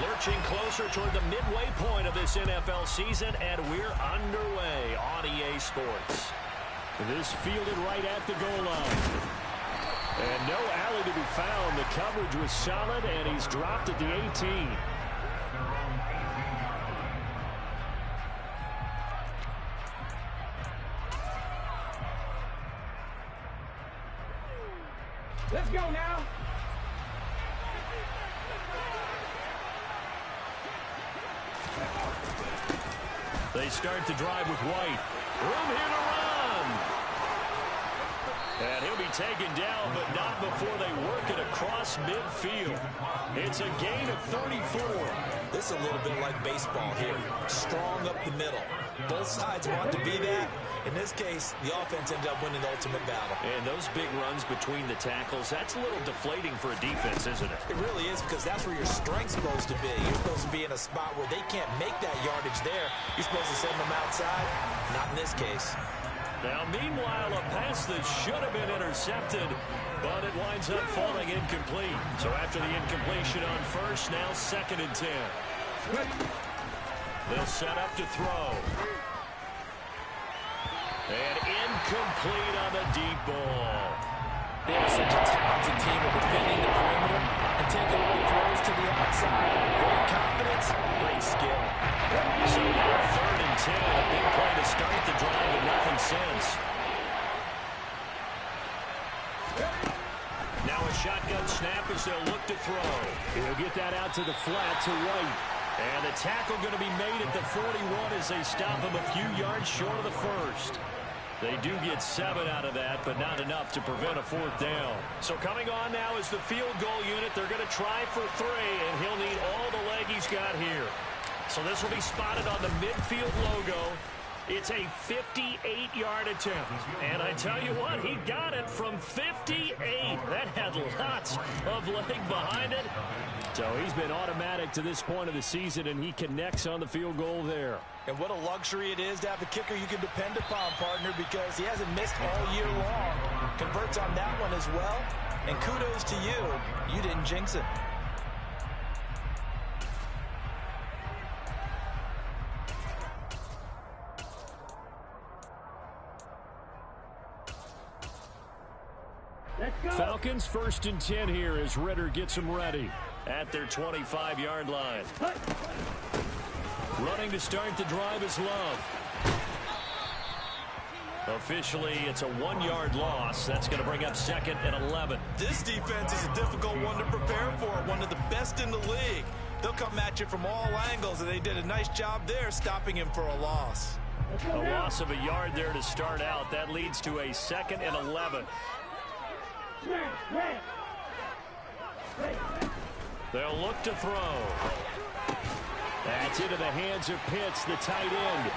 Lurching closer toward the midway point of this NFL season, and we're underway on EA Sports. This fielded right at the goal line. And no alley to be found. The coverage was solid, and he's dropped at the 18. Let's go now. They start to drive with White. Room here to run. And he'll be taken down, but not before they work it across midfield. It's a gain of 34. This is a little bit like baseball here. Strong up the middle. Both sides want to be that. In this case, the offense ended up winning the ultimate battle. And those big runs between the tackles, that's a little deflating for a defense, isn't it? It really is, because that's where your strength's supposed to be. You're supposed to be in a spot where they can't make that yardage there. You're supposed to send them outside. Not in this case. Now, meanwhile, a pass that should have been intercepted, but it winds up falling incomplete. So after the incompletion on first, now 2nd and 10. They'll set up to throw. And incomplete on the deep ball. They are such a talented team of defending the perimeter and taking away throws to the outside. Great confidence, great skill. So now 3rd and 10. A big play to start the drive, but nothing since. Now a shotgun snap as they'll look to throw. He'll get that out to the flat to White. And the tackle going to be made at the 41 as they stop him a few yards short of the first. They do get 7 out of that, but not enough to prevent a 4th down. So coming on now is the field goal unit. They're going to try for 3, and he'll need all the leg he's got here. So this will be spotted on the midfield logo. It's a 58-yard attempt. And I tell you what, he got it from 58. That had lots of leg behind it. So he's been automatic to this point of the season, and he connects on the field goal there. And what a luxury it is to have a kicker you can depend upon, partner, because he hasn't missed all year long. Converts on that one as well. And kudos to you. You didn't jinx it. Falcons 1st and 10 here as Ritter gets them ready at their 25-yard line. Running to start the drive is Love. Officially, it's a 1-yard loss. That's going to bring up 2nd and 11. This defense is a difficult one to prepare for, one of the best in the league. They'll come at you from all angles, and they did a nice job there stopping him for a loss. A loss of a yard there to start out. That leads to a 2nd and 11. They'll look to throw. That's into the hands of Pitts, the tight end.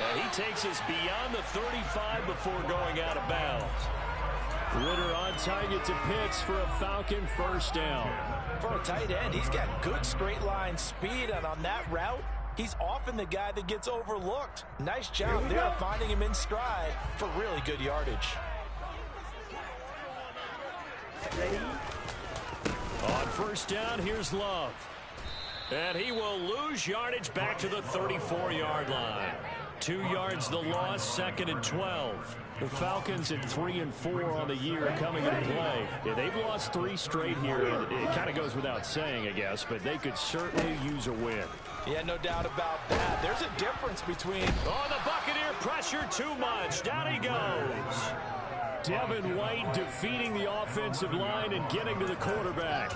And he takes us beyond the 35 before going out of bounds. Ritter on target to Pitts for a Falcon 1st down. For a tight end, he's got good straight line speed, and on that route, he's often the guy that gets overlooked. Nice job there finding him in stride for really good yardage. On 1st down, here's Love. And he will lose yardage back to the 34-yard line. 2 yards the loss, 2nd and 12. The Falcons at 3 and 4 on the year coming into play. Yeah, they've lost 3 straight here. It kind of goes without saying, I guess, but they could certainly use a win. Yeah, no doubt about that. There's a difference between... Oh, the Buccaneer pressure too much. Down he goes. Devin White defeating the offensive line and getting to the quarterback.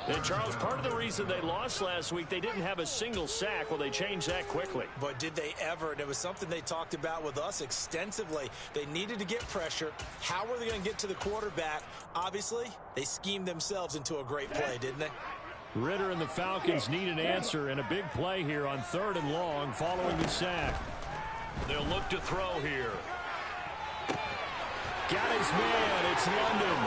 And, Charles, part of the reason they lost last week, they didn't have a single sack. Well, they changed that quickly. But did they ever? And it was something they talked about with us extensively. They needed to get pressure. How were they going to get to the quarterback? Obviously, they schemed themselves into a great play, didn't they? Ritter and the Falcons need an answer, and a big play here on 3rd and long following the sack. They'll look to throw here. Got his man. It's London.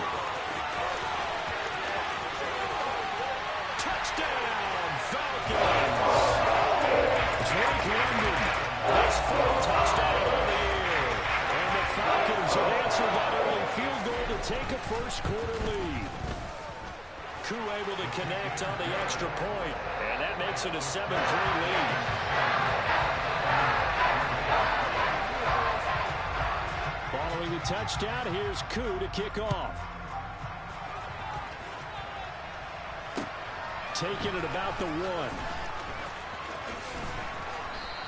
Touchdown, Falcons. Drake London, his 4th touchdown of the year. And the Falcons have answered that early field goal to take a 1st quarter lead. Koo able to connect on the extra point, and that makes it a 7-3 lead. Following the touchdown, here's Koo to kick off. Taking it about the 1.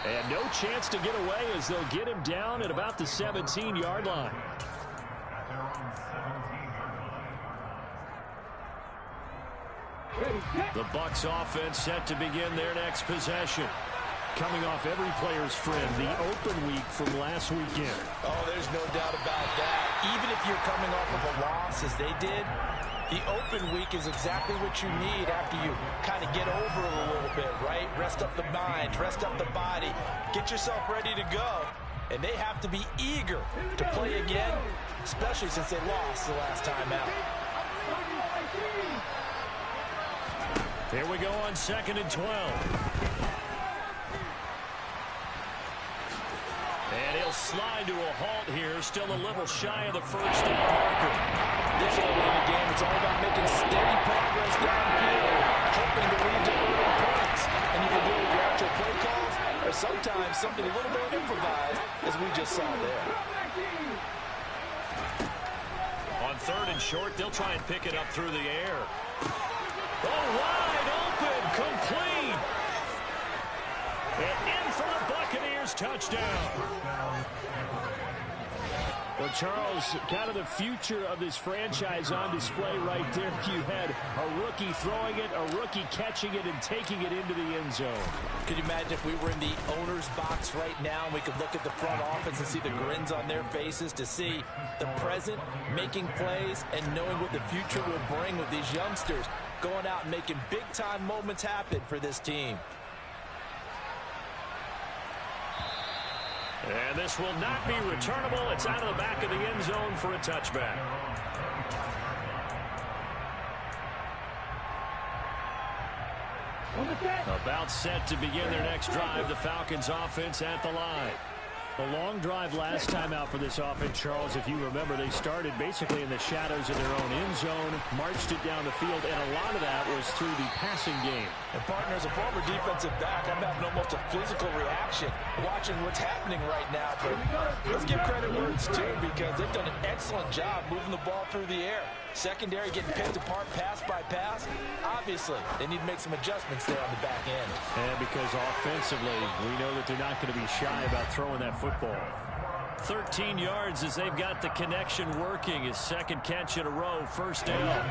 And no chance to get away as they'll get him down at about the 17-yard line. The Bucs offense set to begin their next possession. Coming off every player's friend, the open week from last weekend. Oh, there's no doubt about that. Even if you're coming off of a loss as they did, the open week is exactly what you need after you kind of get over it a little bit, right? Rest up the mind, rest up the body, get yourself ready to go. And they have to be eager to play again, especially since they lost the last time out. Here we go on 2nd and 12. And he'll slide to a halt here, still a little shy of the first down marker. This early in the game, it's all about making steady progress downfield, hoping to lead to early points. And you can do it with your actual play calls, or sometimes something a little more improvised, as we just saw there. On 3rd and short, they'll try and pick it up through the air. Oh, wide open, complete. And in for the Buccaneers, touchdown. Well, Charles, kind of the future of this franchise on display right there. You had a rookie throwing it, a rookie catching it, and taking it into the end zone. Could you imagine if we were in the owner's box right now and we could look at the front office and see the grins on their faces, to see the present making plays and knowing what the future will bring with these youngsters going out and making big-time moments happen for this team. And this will not be returnable. It's out of the back of the end zone for a touchback. About set to begin their next drive, the Falcons offense at the line. A long drive last time out for this offense, Charles. If you remember, they started basically in the shadows of their own end zone, marched it down the field, and a lot of that was through the passing game. And partner, as a former defensive back, I'm having almost a physical reaction watching what's happening right now. But let's give credit where it's due, because they've done an excellent job moving the ball through the air. Secondary getting picked apart pass by pass. Obviously, they need to make some adjustments there on the back end. And because offensively, we know that they're not going to be shy about throwing that football. 13 yards as they've got the connection working. His second catch in a row, first down.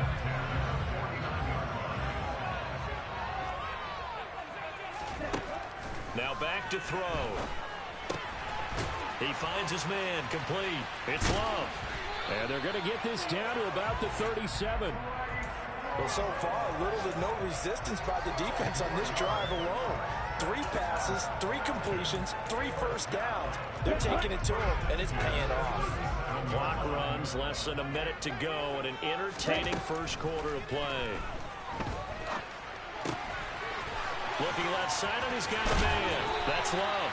Now back to throw. He finds his man, complete. It's Love. And they're going to get this down to about the 37. Well, so far, little to no resistance by the defense on this drive alone. 3 passes, 3 completions, 3 first downs. They're taking it to him, and it's paying off. Clock runs, less than a minute to go, and an entertaining first quarter of play. Looking left side, and he's got a man. That's Love.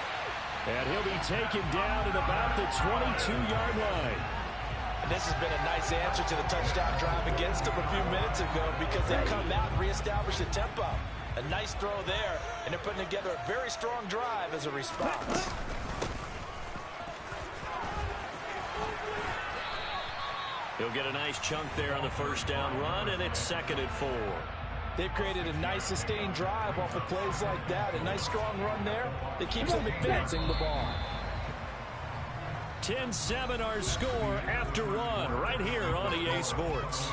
And he'll be taken down at about the 22-yard line. And this has been a nice answer to the touchdown drive against them a few minutes ago, because they've come out and reestablished the tempo. A nice throw there, and they're putting together a very strong drive as a response. He'll get a nice chunk there on the first down run, and it's 2nd and 4. They've created a nice sustained drive off of plays like that. A nice strong run there that keeps them advancing the ball. 10-7 our score after 1 right here on EA Sports.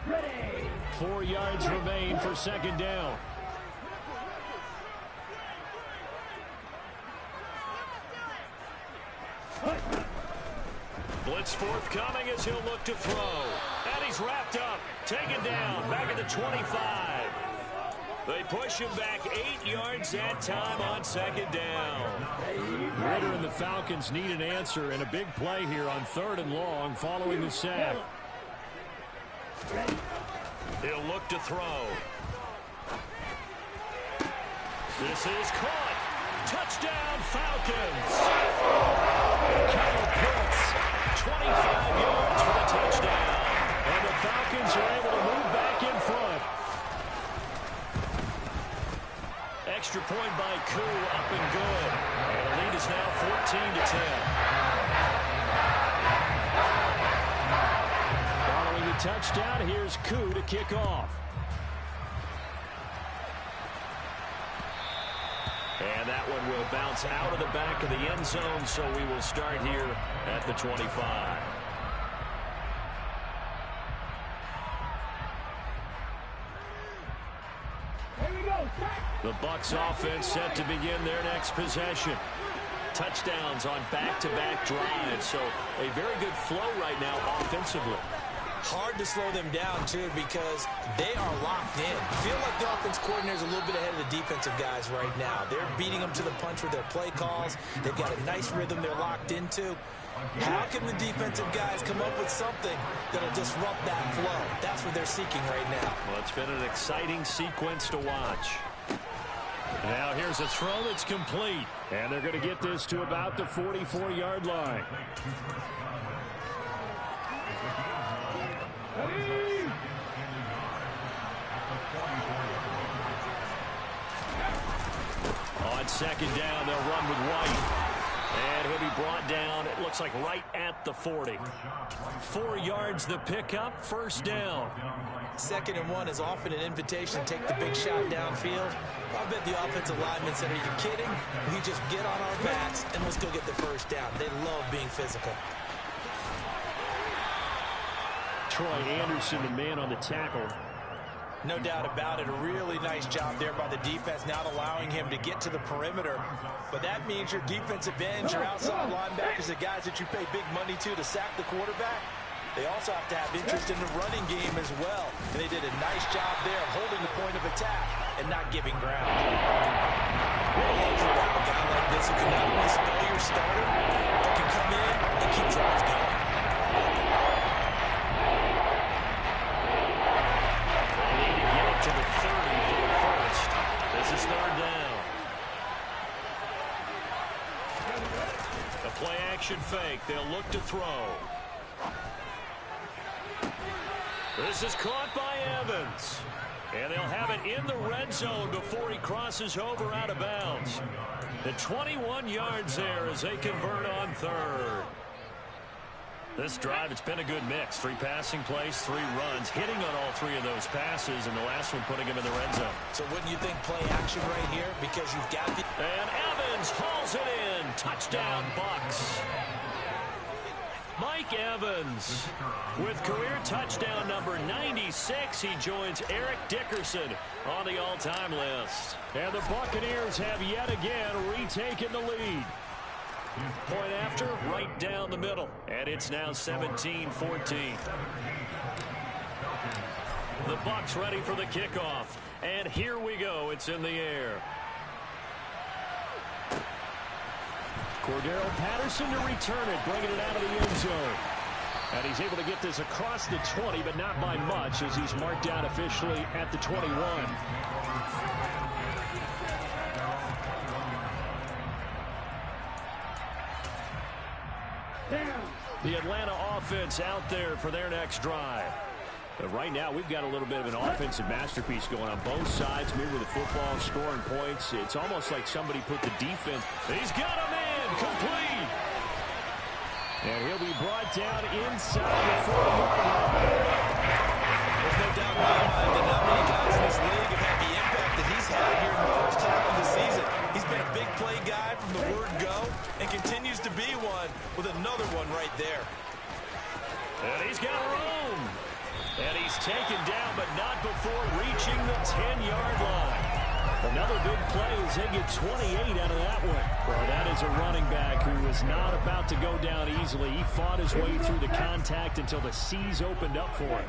Ready. 4 yards remain for second down. Blitz forthcoming as he'll look to throw. And he's wrapped up, taken down, back at the 25. They push him back 8 yards that time on second down. Ridder and the Falcons need an answer, and a big play here on 3rd and long following the sack. He'll look to throw. This is caught. Touchdown, Falcons. Kyle Pitts, 25 Koo up and good. And the lead is now 14-10. Following the touchdown, here's Koo to kick off. And that one will bounce out of the back of the end zone, so we will start here at the 25. The Bucs offense set to begin their next possession. Touchdowns on back-to-back drives, so a very good flow right now offensively. Hard to slow them down, too, because they are locked in. I feel like the offense coordinator is a little bit ahead of the defensive guys right now. They're beating them to the punch with their play calls. They've got a nice rhythm they're locked into. How can the defensive guys come up with something that'll disrupt that flow? That's what they're seeking right now. Well, it's been an exciting sequence to watch. Now here's a throw that's complete. And they're going to get this to about the 44-yard line. On second down, they'll run with White. And he'll be brought down, it looks like right at the 40. 4 yards the pickup, first down. 2nd and 1 is often an invitation to take the big shot downfield. I bet the offensive linemen said, are you kidding? We just get on our backs and let's go get the first down. They love being physical. Troy Anderson, the man on the tackle. No doubt about it. A really nice job there by the defense, not allowing him to get to the perimeter. But that means your defensive ends, your outside linebackers, the guys that you pay big money to sack the quarterback, they also have to have interest in the running game as well. And they did a nice job there holding the point of attack and not giving ground. What a luxury to have a guy like this who can not only spell your starter, but can come in and keep drives going. To the 30 for the first. This is third down. A play action fake. They'll look to throw. This is caught by Evans. And they'll have it in the red zone before he crosses over out of bounds. The 21 yards there as they convert on third. This drive, it's been a good mix. 3 passing plays, 3 runs, hitting on all 3 of those passes, and the last one putting him in the red zone. So wouldn't you think play action right here? Because you've got the... And Evans hauls it in. Touchdown, Bucs. Mike Evans with career touchdown number 96. He joins Eric Dickerson on the all-time list. And the Buccaneers have yet again retaken the lead. Point after, right down the middle. And it's now 17-14. The Bucs ready for the kickoff. And here we go. It's in the air. Cordero Patterson to return it, bringing it out of the end zone. And he's able to get this across the 20, but not by much, as he's marked down officially at the 21. The Atlanta offense out there for their next drive. But right now, we've got a little bit of an offensive masterpiece going on both sides, moving the football, scoring points. It's almost like somebody put the defense. He's got a man complete. And he'll be brought down inside the 40-yard line. There's no doubt in my mind that not many guys in this league have had the impact that he's had here in the first half of the season. He's been a big play guy from the word go and continues to be one with another one right there. And he's got room. And he's taken down, but not before reaching the 10-yard line. Another big play as they get 28 out of that one. Well, that is a running back who is not about to go down easily. He fought his way through the contact until the seas opened up for him.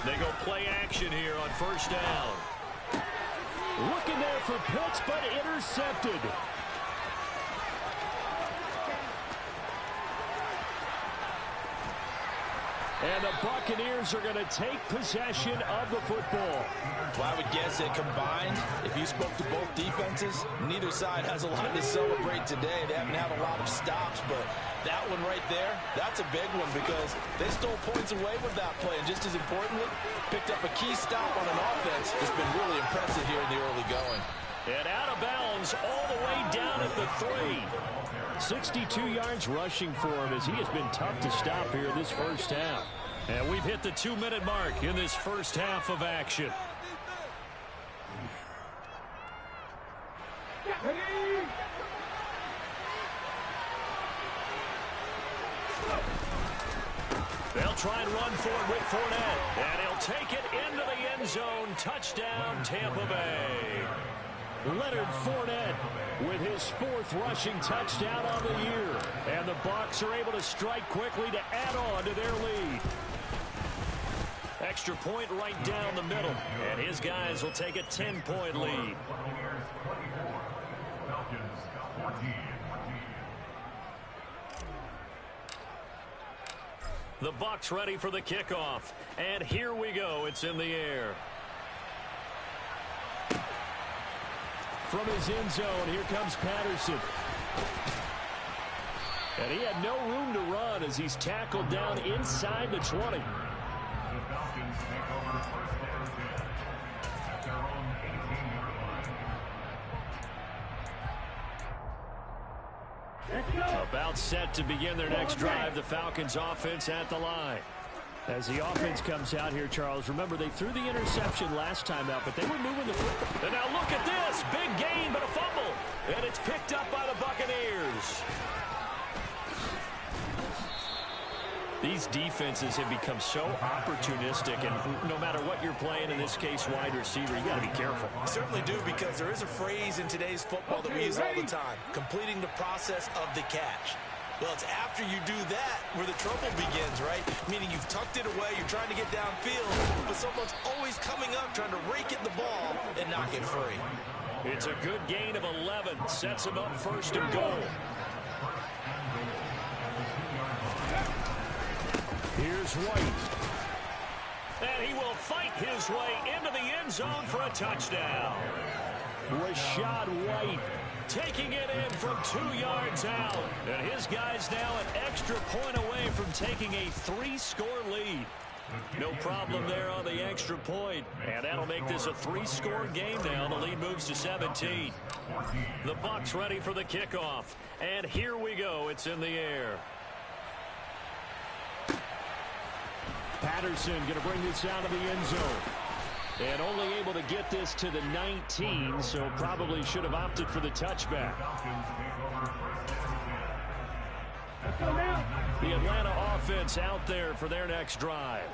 They go play action here on first down. Looking there for Pitts, but intercepted. And the Buccaneers are going to take possession of the football. Well, I would guess that combined, if you spoke to both defenses, neither side has a lot to celebrate today. They haven't had a lot of stops, but that one right there, that's a big one because they stole points away with that play. And just as importantly, picked up a key stop on an offense that's been really impressive here in the early going. And out of bounds all the way down at the 3. 62 yards rushing for him as he has been tough to stop here this first half. And we've hit the 2-minute mark in this first half of action. They'll try and run for it with Fournette. And he'll take it into the end zone. Touchdown, Tampa Bay. Leonard Fournette with his 4th rushing touchdown on the year. And the Bucs are able to strike quickly to add on to their lead. Extra point right down the middle. And his guys will take a 10-point lead. The Bucs ready for the kickoff. And here we go. It's in the air. From his end zone, here comes Patterson. And he had no room to run as he's tackled down inside the 20. About set to begin their next drive. The Falcons offense at the line. As the offense comes out here, Charles, remember they threw the interception last time out, but they were moving the football. And now look at this. Big gain, but a fumble. And it's picked up by the Buccaneers. These defenses have become so opportunistic, and no matter what you're playing, in this case wide receiver, you got to be careful. You certainly do, because there is a phrase in today's football that we use all the time, completing the process of the catch. Well, it's after you do that where the trouble begins, right? Meaning you've tucked it away, you're trying to get downfield, but someone's always coming up trying to rake at the ball and knock it free. It's a good gain of 11. Sets him up 1st and goal. Here's White. And he will fight his way into the end zone for a touchdown. Rachaad White taking it in from 2 yards out. And his guys now an extra point away from taking a 3-score lead. No problem there on the extra point. And that'll make this a 3-score game now. The lead moves to 17. The Bucs ready for the kickoff. And here we go. It's in the air. Patterson going to bring this out of the end zone. And only able to get this to the 19, so probably should have opted for the touchback. The Atlanta offense out there for their next drive.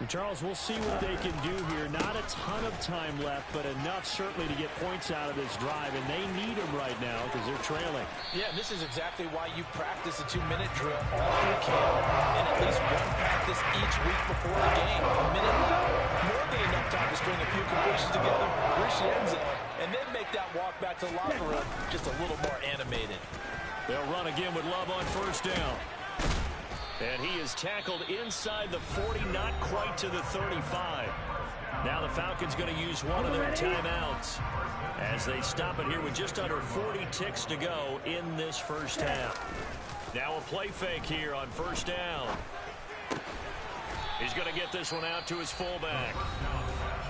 And Charles, we'll see what they can do here. Not a ton of time left, but enough certainly to get points out of this drive, and they need them right now because they're trailing. Yeah, and this is exactly why you practice a 2-minute drill all through camp and at least one practice each week before the game. A minute, more than enough time to string a few completions together, reach the end zone, and then make that walk back to the locker room just a little more animated. They'll run again with Love on 1st down. And he is tackled inside the 40, not quite to the 35. Now the Falcons going to use one of their timeouts as they stop it here with just under 40 ticks to go in this first half. Now a play fake here on 1st down. He's going to get this one out to his fullback.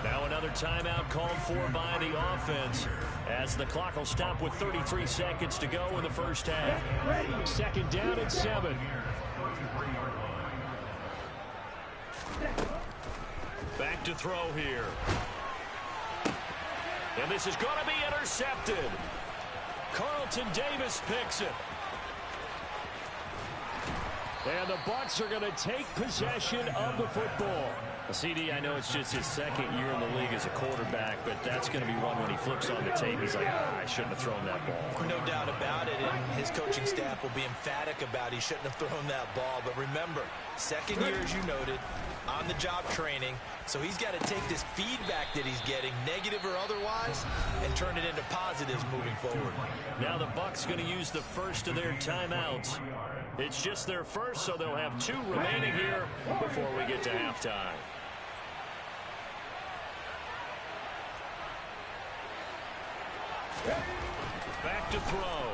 Now another timeout called for by the offense as the clock will stop with 33 seconds to go in the first half. 2nd down and 7. Back to throw here. And this is going to be intercepted. Carlton Davis picks it. And the Bucs are going to take possession of the football. CD, I know it's just his 2nd year in the league as a quarterback, but that's going to be one when he flips on the tape. He's like, I shouldn't have thrown that ball. No doubt about it, and his coaching staff will be emphatic about he shouldn't have thrown that ball. But remember, 2nd year, as you noted, on-the-job training. So he's got to take this feedback that he's getting, negative or otherwise, and turn it into positives moving forward. Now the Bucs going to use the first of their timeouts. It's just their first, so they'll have 2 remaining here before we get to halftime. Back to throw.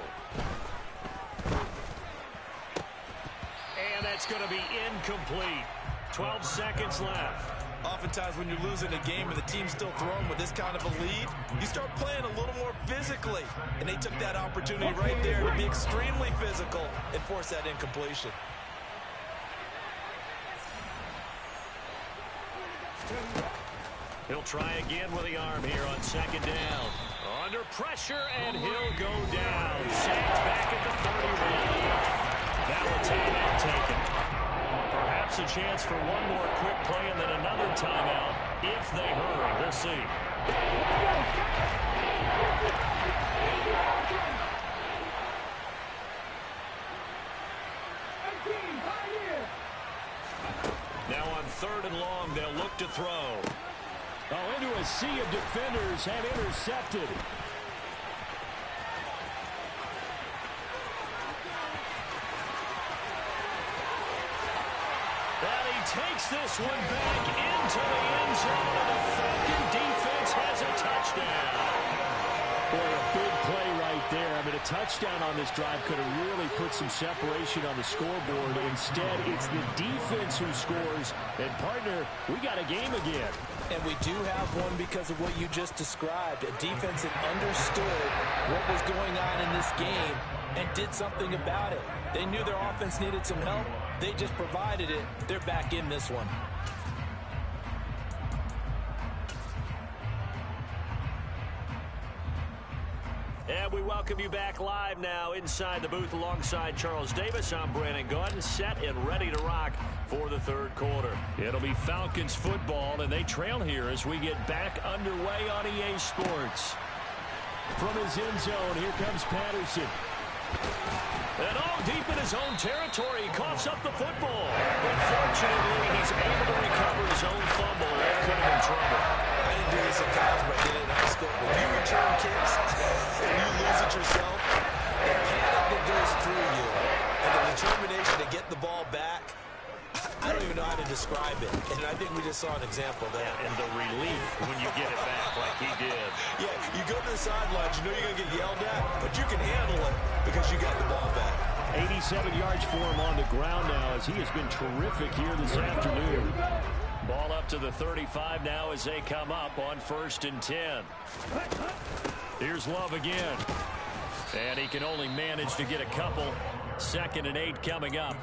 And that's going to be incomplete. 12 seconds left. Oftentimes when you're losing a game and the team's still throwing with this kind of a lead, you start playing a little more physically. And they took that opportunity right there to be extremely physical and force that incompletion. He'll try again with the arm here on 2nd down. Under pressure, and he'll go down. Sacked back at the 31. That will timeout taken. Perhaps a chance for one more quick play and then another timeout if they hurry. We'll see. Now on 3rd and long, they'll look to throw. Oh, into a sea of defenders and intercepted. And he takes this one back into the end zone, and the Falcon defense has a touchdown. Boy, a big play right there. I mean, a touchdown on this drive could have really put some separation on the scoreboard. Instead, it's the defense who scores. And, partner, we got a game again. And we do have one because of what you just described. A defense that understood what was going on in this game and did something about it. They knew their offense needed some help. They just provided it. They're back in this one. And we welcome you back live now inside the booth alongside Charles Davis. I'm Brandon Gaudin, set and ready to rock for the 3rd quarter. It'll be Falcons football, and they trail here as we get back underway on EA Sports. From his end zone, here comes Patterson. And deep in his own territory, he coughs up the football. But fortunately, he's able to recover his own fumble. That could have been trouble. I didn't do this in college, but I did it in high school. When you return kicks and you lose it yourself, the panic that goes through you and the determination to get the ball back, I don't even know how to describe it. And I think we just saw an example there. Yeah, and the relief when you get it back like he did. Yeah, you go to the sidelines, you know you're going to get yelled at, but you can handle it because you got the ball back. 87 yards for him on the ground now as he has been terrific here this afternoon. Ball up to the 35 now as they come up on 1st and 10. Here's Love again. And he can only manage to get a couple. 2nd and 8 coming up.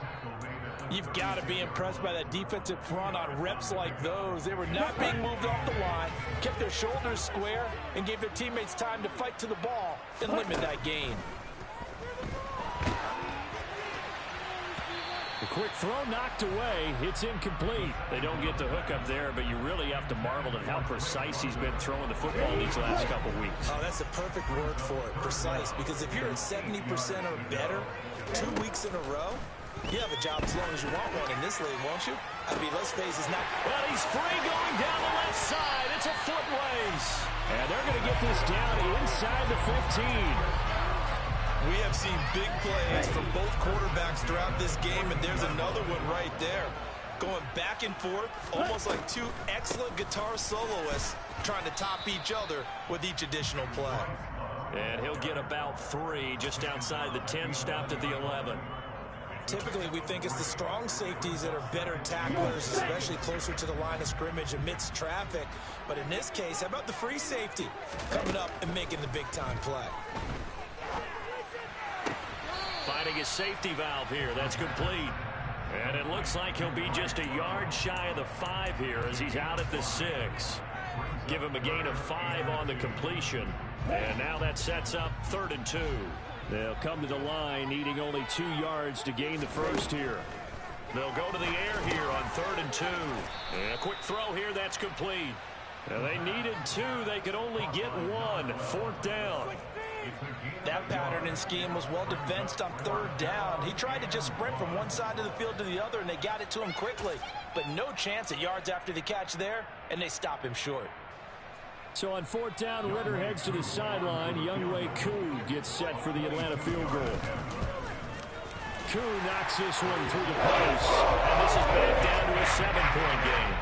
You've got to be impressed by that defensive front on reps like those. They were not being moved off the line, kept their shoulders square, and gave their teammates time to fight to the ball and limit that gain. The quick throw knocked away. It's incomplete. They don't get the hook up there, but you really have to marvel at how precise he's been throwing the football these last couple weeks. Oh, that's the perfect word for it, precise. Because if you're at 70% or better 2 weeks in a row, you have a job as long as you want one in this league, won't you? I mean, let's face it, it's not... Well, he's free going down the left side. It's a foot race. And they're going to get this down inside the 15. We have seen big plays from both quarterbacks throughout this game, and there's another one right there. Going back and forth, almost like 2 excellent guitar soloists trying to top each other with each additional play. And he'll get about 3 just outside the 10, stopped at the 11. Typically, we think it's the strong safeties that are better tacklers, especially closer to the line of scrimmage amidst traffic. But in this case, how about the free safety coming up and making the big-time play? Finding his safety valve here. That's complete. And it looks like he'll be just a yard shy of the 5 here as he's out at the 6. Give him a gain of 5 on the completion. And now that sets up 3rd and 2. They'll come to the line, needing only 2 yards to gain the first here. They'll go to the air here on 3rd and 2. And a quick throw here, that's complete. Now they needed 2. They could only get 1. 4th down. That pattern and scheme was well defensed on 3rd down. He tried to just sprint from one side of the field to the other, and they got it to him quickly. But no chance at yards after the catch there, and they stop him short. So on 4th down, Ritter heads to the sideline. Younghoe Koo gets set for the Atlanta field goal. Koo knocks this one through the post. And this is back down to a 7-point game.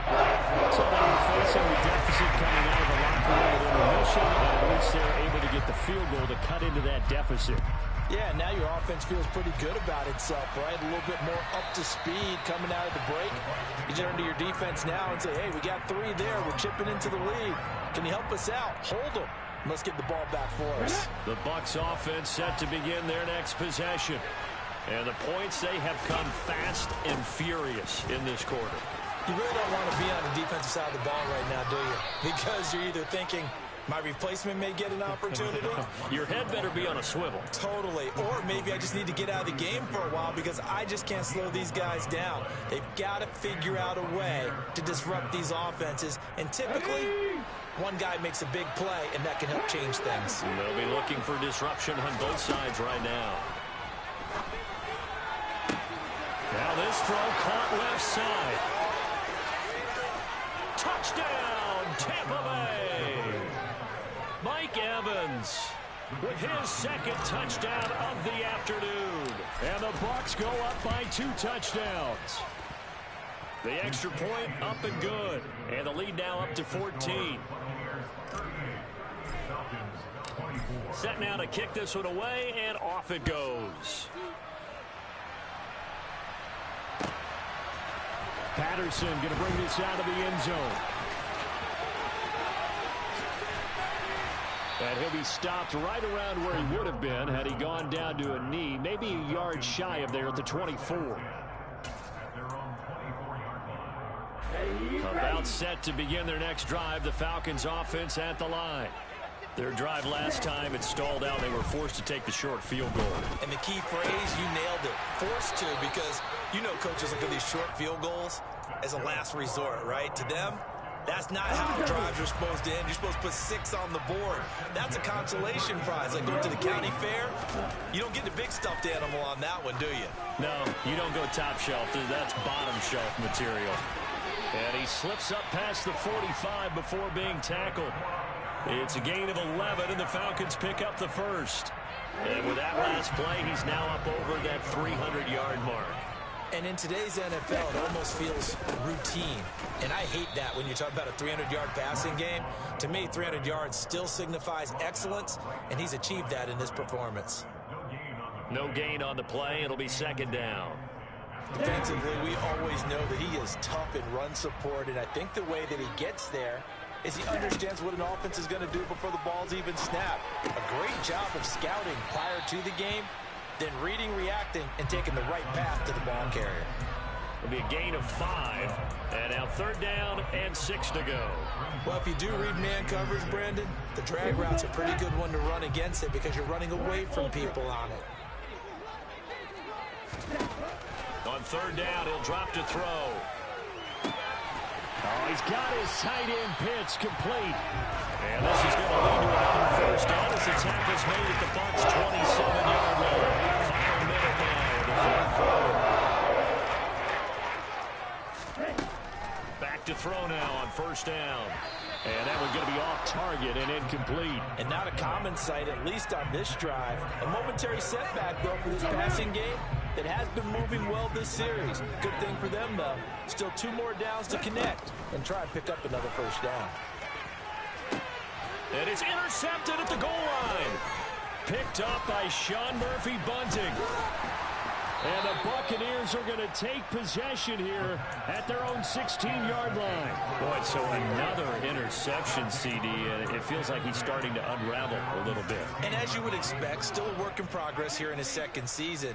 So now we're facing the deficit coming out of the locker room with intermission, and at least they're able to get the field goal to cut into that deficit. Yeah, now your offense feels pretty good about itself, right? A little bit more up to speed coming out of the break. You turn to your defense now and say, hey, we got 3 there. We're chipping into the lead. Can you help us out? Hold them. Let's get the ball back for us. The Bucs offense set to begin their next possession. And the points, they have come fast and furious in this quarter. You really don't want to be on the defensive side of the ball right now, do you? Because you're either thinking, my replacement may get an opportunity. Your head better be on a swivel. Totally. Or maybe I just need to get out of the game for a while because I just can't slow these guys down. They've got to figure out a way to disrupt these offenses. And typically, one guy makes a big play, and that can help change things. They'll be looking for disruption on both sides right now. Now this throw caught left side. Touchdown, Tampa Bay. Mike Evans with his second touchdown of the afternoon. And the Bucs go up by 2 touchdowns. The extra point up and good. And the lead now up to 14. Set now to kick this one away, and off it goes. Patterson going to bring this out of the end zone. And he'll be stopped right around where he would have been had he gone down to a knee, maybe a yard shy of there at the 24. About set to begin their next drive, the Falcons offense at the line. Their drive last time, it stalled out. They were forced to take the short field goal. And the key phrase, you nailed it. Forced to, because you know coaches look at these short field goals as a last resort, right? To them, that's not how drives are supposed to end. You're supposed to put 6 on the board. That's a consolation prize. Like going to the county fair, you don't get the big stuffed animal on that one, do you? No, you don't go top shelf. That's bottom shelf material. And he slips up past the 45 before being tackled. It's a gain of 11, and the Falcons pick up the first. And with that last play, he's now up over that 300-yard mark. And in today's NFL, it almost feels routine. And I hate that when you talk about a 300-yard passing game. To me, 300 yards still signifies excellence, and he's achieved that in this performance. No gain on the play. It'll be second down. Defensively, we always know that he is tough in run support, and I think the way that he gets there is he understands what an offense is going to do before the ball's even snapped. A great job of scouting prior to the game, then reading, reacting, and taking the right path to the ball carrier. It'll be a gain of 5, and now 3rd down and 6 to go. Well, if you do read man coverage, Brandon, the drag route's a pretty good one to run against it because you're running away from people on it. On 3rd down, he'll drop to throw. Oh, he's got his tight end pitch complete. And this is going to lead to another first down as the tackle's made at the Bucs' 27-yard line. Final minute now in the 4th quarter. Back to throw now on 1st down. And that one's going to be off target and incomplete. And not a common sight, at least on this drive. A momentary setback, though, for this passing game that has been moving well this series. Good thing for them, though. Still 2 more downs to connect and try and pick up another first down. And it's intercepted at the goal line. Picked up by Sean Murphy-Bunting. And the Buccaneers are going to take possession here at their own 16-yard line. Boy, so another interception, CD, and it feels like he's starting to unravel a little bit. And as you would expect, still a work in progress here in his 2nd season.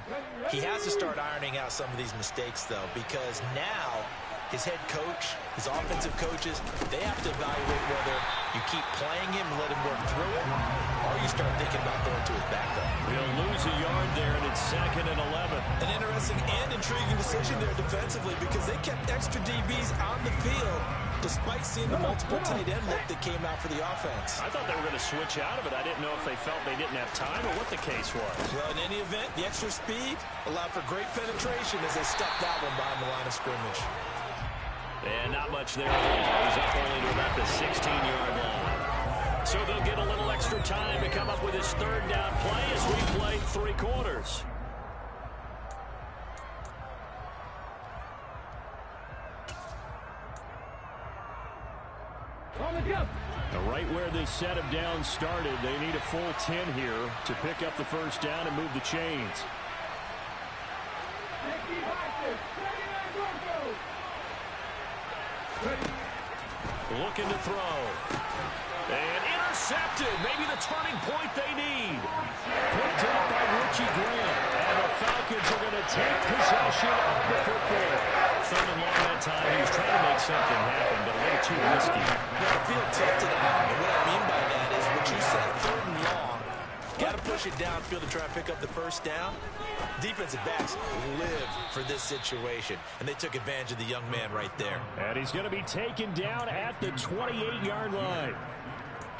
He has to start ironing out some of these mistakes, though, because now his head coach, his offensive coaches, they have to evaluate whether you keep playing him and let him work through it, or you start thinking about going to his backup. He'll lose a yard there, and it's 2nd and 11. An interesting and intriguing decision there defensively because they kept extra DBs on the field despite seeing the multiple tight end look that came out for the offense. I thought they were going to switch out of it. I didn't know if they felt they didn't have time or what the case was. Well, in any event, the extra speed allowed for great penetration as they stuffed that one behind the line of scrimmage. And not much there at all. He's up only to about the 16-yard line. So they'll get a little extra time to come up with his 3rd down play as we play 3 quarters. Right where this set of downs started, they need a full 10 here to pick up the first down and move the chains. Looking to throw. And intercepted. Maybe the turning point they need. Picked up by Richie Grant. And the Falcons are going to take possession of the football. Third and long that time. He was trying to make something happen, but a little too risky. I feel tilted on him. And what I mean by that is what you said, third and long. Got to push it downfield to try and pick up the first down. Defensive backs live for this situation, and they took advantage of the young man right there. And he's going to be taken down at the 28-yard line.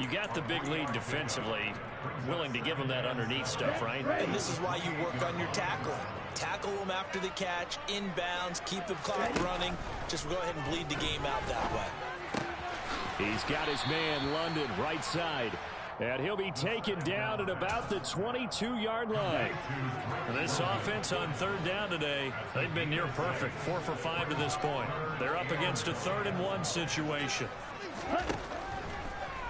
You got the big lead defensively, willing to give them that underneath stuff, right? And this is why you work on your tackling. Tackle them after the catch, inbounds, keep the clock running. Just go ahead and bleed the game out that way. He's got his man, London, right side. And he'll be taken down at about the 22-yard line. And this offense on third down today, they've been near perfect. 4 for 5 to this point. They're up against a 3rd and 1 situation.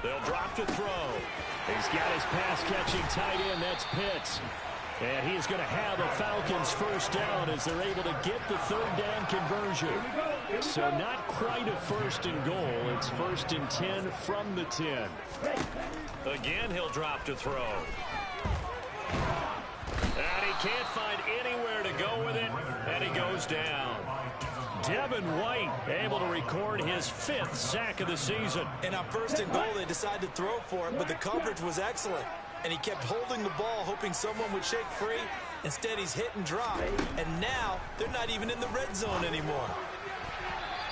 They'll drop to throw. He's got his pass-catching tight end. That's Pitts. And he's going to have a Falcons first down as they're able to get the third down conversion. So not quite a 1st and goal. It's 1st and 10 from the 10. Again, he'll drop to throw. And he can't find anywhere to go with it, and he goes down. Devin White able to record his 5th sack of the season. And on 1st and goal, they decided to throw for it, but the coverage was excellent. And he kept holding the ball, hoping someone would shake free. Instead, he's hit and drop. And now, they're not even in the red zone anymore.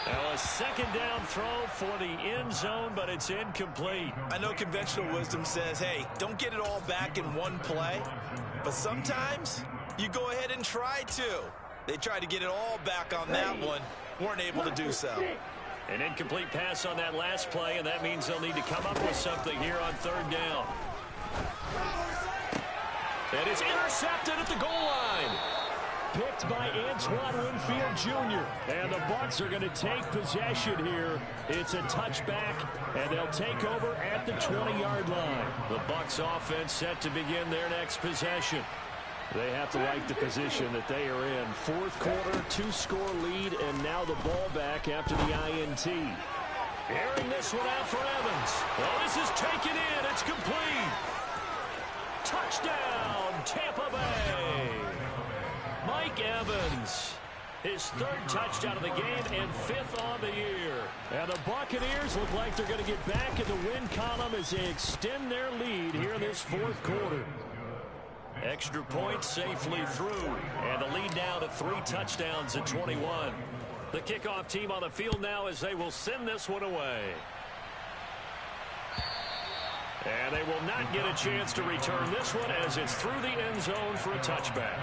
Now a 2nd down throw for the end zone, but it's incomplete. I know conventional wisdom says, hey, don't get it all back in one play. But sometimes, you go ahead and try to. They tried to get it all back on that one. Weren't able to do so. An incomplete pass on that last play, and that means they'll need to come up with something here on 3rd down. And it's intercepted at the goal line. Picked by Antoine Winfield Jr. And the Bucs are going to take possession here. It's a touchback, and they'll take over at the 20-yard line. The Bucs offense set to begin their next possession. They have to like the position that they are in. 4th quarter, 2-score lead, and now the ball back after the INT. Airing this one out for Evans. Oh, this is taken in. It's complete. Touchdown, Tampa Bay. Mike Evans, his 3rd touchdown of the game and 5th on the year. And the Buccaneers look like they're going to get back in the win column as they extend their lead here in this 4th quarter. Extra point safely through, and the lead now to 3 touchdowns at 21. The kickoff team on the field now as they will send this one away. And they will not get a chance to return this one as it's through the end zone for a touchback.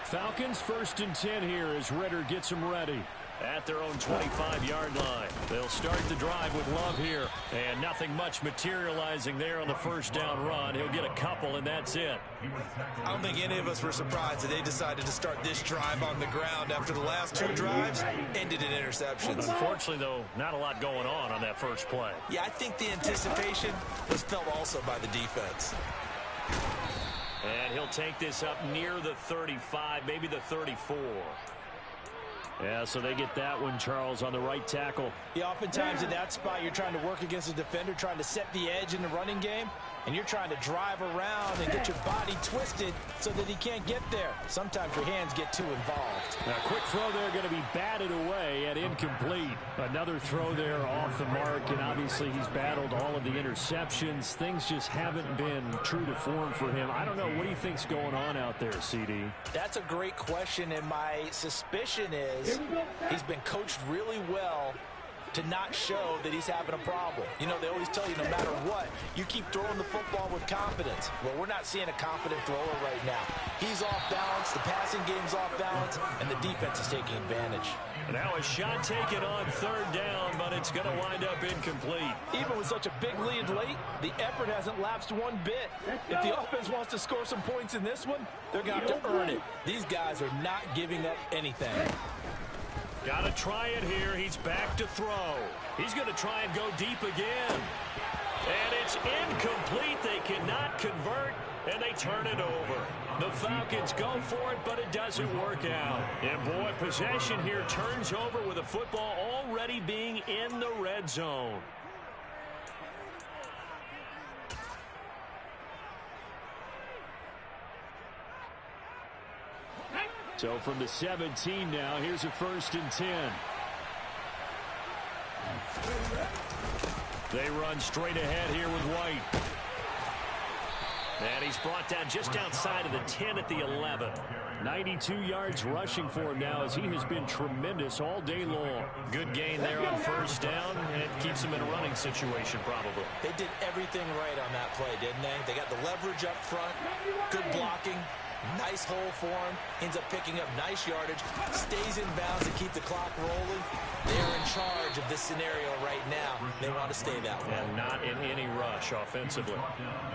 Falcons 1st and 10 here as Ritter gets them ready. At their own 25-yard line. They'll start the drive with Love here. And nothing much materializing there on the 1st down run. He'll get a couple, and that's it. I don't think any of us were surprised that they decided to start this drive on the ground after the last 2 drives ended in interceptions. Unfortunately, though, not a lot going on that first play. Yeah, I think the anticipation was felt also by the defense. And he'll take this up near the 35, maybe the 34. Yeah, so they get that one, Charles, on the right tackle. Yeah, oftentimes in that spot, you're trying to work against a defender, trying to set the edge in the running game, and you're trying to drive around and get your body twisted so that he can't get there. Sometimes your hands get too involved. Now, quick throw there going to be batted away and incomplete. Another throw there off the mark, and obviously he's battled all of the interceptions. Things just haven't been true to form for him. I don't know. What do you think's going on out there, CD? That's a great question, and my suspicion is he's been coached really well to not show that he's having a problem. You know, they always tell you no matter what, you keep throwing the football with confidence. Well, we're not seeing a confident thrower right now. He's off balance, the passing game's off balance, and the defense is taking advantage. Now a shot taken on 3rd down, but it's going to wind up incomplete. Even with such a big lead late, the effort hasn't lapsed one bit. If the offense wants to score some points in this one, they're going to have to earn it. These guys are not giving up anything. Got to try it here. He's back to throw. He's going to try and go deep again. And it's incomplete. They cannot convert, and they turn it over. The Falcons go for it, but it doesn't work out. And, boy, possession here turns over with the football already being in the red zone. So from the 17 now, here's a 1st and 10. They run straight ahead here with White. And he's brought down just outside of the 10 at the 11. 92 yards rushing for him now as he has been tremendous all day long. Good gain there on 1st down, and it keeps him in a running situation probably. They did everything right on that play, didn't they? They got the leverage up front, good blocking, nice hole for him, ends up picking up nice yardage, stays in bounds to keep the clock rolling. They're in charge of this scenario right now. They want to stay that way. And not in any rush offensively.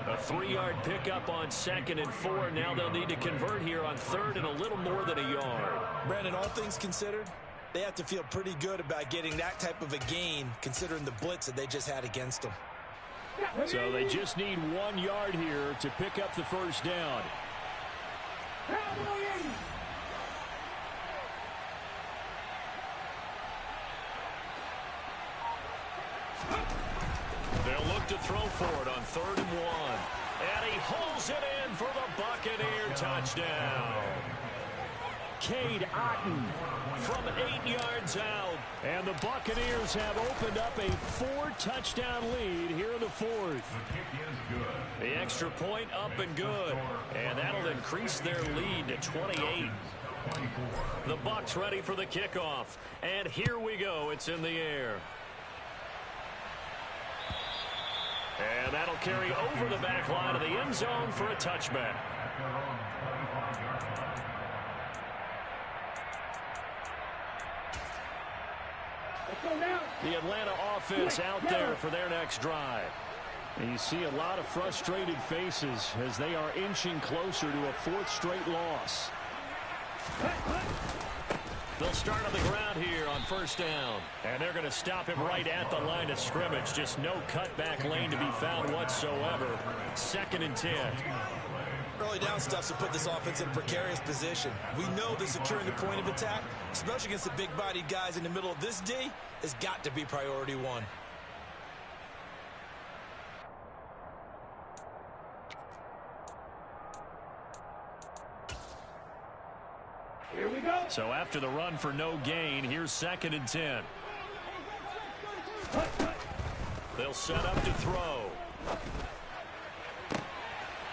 A 3-yard pickup on 2nd and 4. Now they'll need to convert here on 3rd and a little more than a yard. Brandon, all things considered, they have to feel pretty good about getting that type of a gain considering the blitz that they just had against them. So they just need 1 yard here to pick up the 1st down. They'll look to throw for it on 3rd and 1. And he holds it in for the Buccaneer touchdown. Cade Otton from 8 yards out. And the Buccaneers have opened up a 4-touchdown lead here in the 4th. The extra point up and good. And that'll increase their lead to 28. The Bucs ready for the kickoff. And here we go. It's in the air. And that'll carry over the back line of the end zone for a touchback. The Atlanta offense out there for their next drive. And you see a lot of frustrated faces as they are inching closer to a 4th straight loss. They'll start on the ground here on 1st down. And they're going to stop him right at the line of scrimmage. Just no cutback lane to be found whatsoever. 2nd and 10. Early down stuff to put this offense in a precarious position. We know that securing the point of attack, especially against the big-bodied guys in the middle of this D, has got to be priority 1. Here we go. So after the run for no gain, here's 2nd and 10. They'll set up to throw.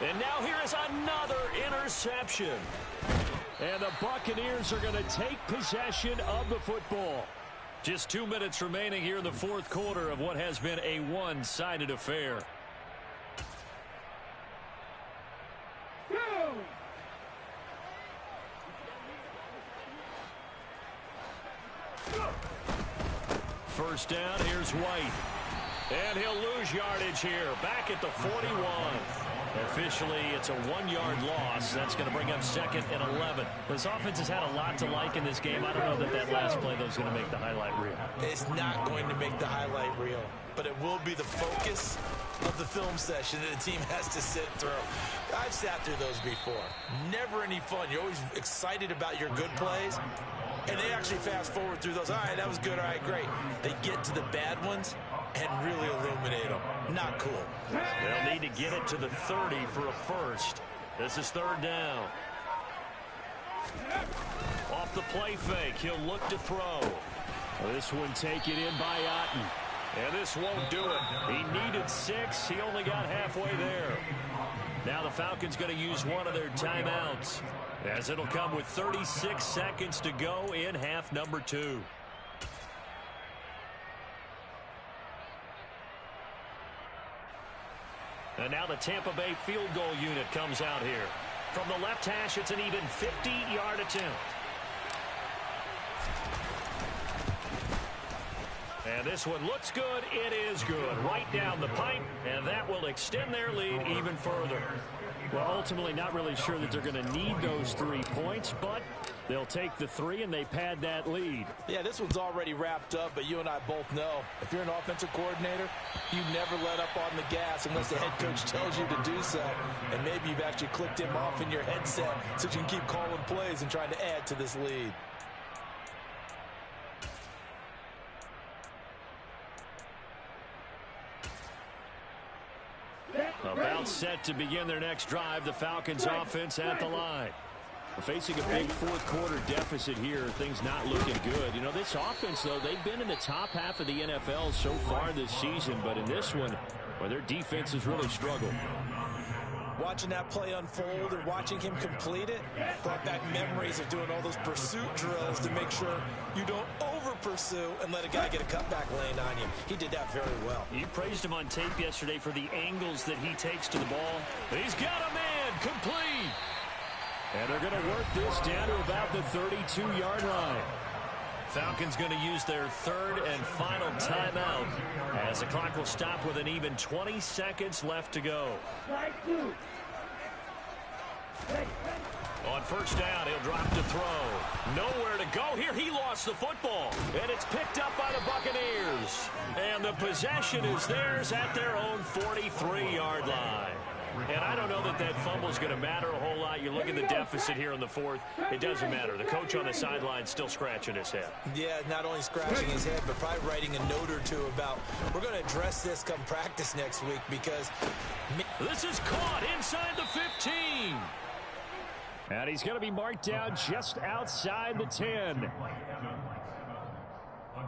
And now here is another interception. And the Buccaneers are going to take possession of the football. Just 2 minutes remaining here in the 4th quarter of what has been a one-sided affair. First down, here's White. And he'll lose yardage here. Back at the 41. Officially, it's a 1-yard loss. That's going to bring up 2nd and 11. This offense has had a lot to like in this game. I don't know that last play, though, is going to make the highlight reel. It's not going to make the highlight reel, but it will be the focus of the film session that the team has to sit through. I've sat through those before. Never any fun. You're always excited about your good plays, and they actually fast forward through those. All right, that was good. All right, great. They get to the bad ones and really illuminate them. Not cool. They'll need to get it to the 30 for a first. This is 3rd down. Off the play fake, he'll look to throw. This one taken in by Otton. And this won't do it. He needed 6. He only got halfway there. Now the Falcons going to use one of their timeouts, as it'll come with 36 seconds to go in half number 2. And now the Tampa Bay field goal unit comes out here. From the left hash, it's an even 50-yard attempt. And this one looks good. It is good. Right down the pipe, and that will extend their lead even further. Well, ultimately not really sure that they're going to need those 3 points, but They'll take the 3, and they pad that lead. Yeah, this one's already wrapped up, but you and I both know if you're an offensive coordinator, you never let up on the gas unless the head coach tells you to do so. And maybe you've actually clicked him off in your headset so you can keep calling plays and trying to add to this lead. About set to begin their next drive. The Falcons offense at the line. Facing a big fourth-quarter deficit here, things not looking good. You know, this offense, though, they've been in the top half of the NFL so far this season, but in this one, well, their defense has really struggled. Watching that play unfold and watching him complete it brought back memories of doing all those pursuit drills to make sure you don't over-pursue and let a guy get a cutback lane on you. He did that very well. You praised him on tape yesterday for the angles that he takes to the ball. He's got a man complete. And they're going to work this down to about the 32-yard line. Falcons going to use their 3rd and final timeout as the clock will stop with an even 20 seconds left to go. On first down, he'll drop to throw. Nowhere to go here. He lost the football. And it's picked up by the Buccaneers. And the possession is theirs at their own 43-yard line. And I don't know that that fumble is going to matter a whole lot. You look at the deficit here in the 4th. It doesn't matter. The coach on the sideline still scratching his head. Yeah, not only scratching his head, but probably writing a note or two about, we're going to address this come practice next week because... This is caught inside the 15. And he's going to be marked down just outside the 10. A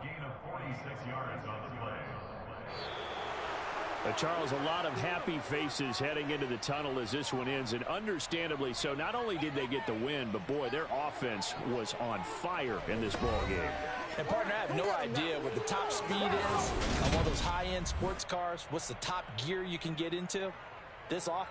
gain of 46 yards on the play. Charles, a lot of happy faces heading into the tunnel as this one ends, and understandably so. Not only did they get the win, but boy, their offense was on fire in this ball game. And partner, I have no idea what the top speed is on one of those high-end sports cars. What's the top gear you can get into? This offense